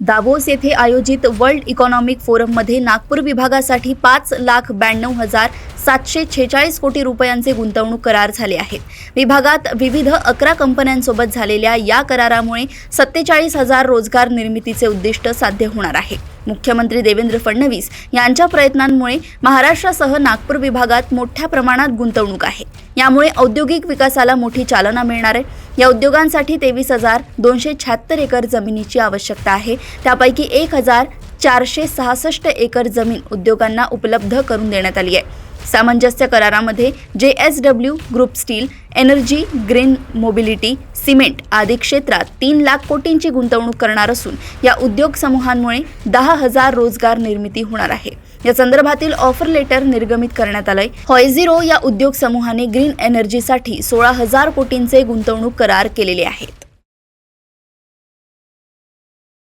Davos येथे आयोजित world economic फोरममध्ये Nagpur विभागासाठी 5,92,746 कोटी रुपयांचे गुंतवणूक करार झाले आहेत। विभागात विविध 11 कंपन्यांसोबत झालेल्या या करारामुळे 47,000 रोजगार निर्मितीचे उद्दिष्ट साध्य होणार आहे। मुख्यमंत्री देवेंद्र फडणवीस यांच्या प्रयत्नांमुळे महाराष्ट्रासह नागपूर विभागात मोठ्या प्रमाणात गुंतवणूक आहे। यामुळे औद्योगिक विकासाला मोठी चालना मिळणार आहे। या उद्योगांसाठी 23,276 एकर जमिनीची आवश्यकता आहे। त्यापैकी 1,466 एकर जमीन उद्योगांना उपलब्ध करून देण्यात आली आहे। सामंजस्य करारामध्ये JSW group steel, energy, green mobility, cement आदी क्षेत्रात 3 लाख कोटींची गुंतवणूक करणार असून या उद्योग समूहांमुळे 10,000 रोजगार निर्मिती होणार आहे। या संदर्भातील ऑफर लेटर निर्गमित करण्यात आले। हॉयझिरो या उद्योग समूहाने ग्रीन एनर्जीसाठी 16,000 कोटींचे गुंतवणूक करार केलेले आहेत।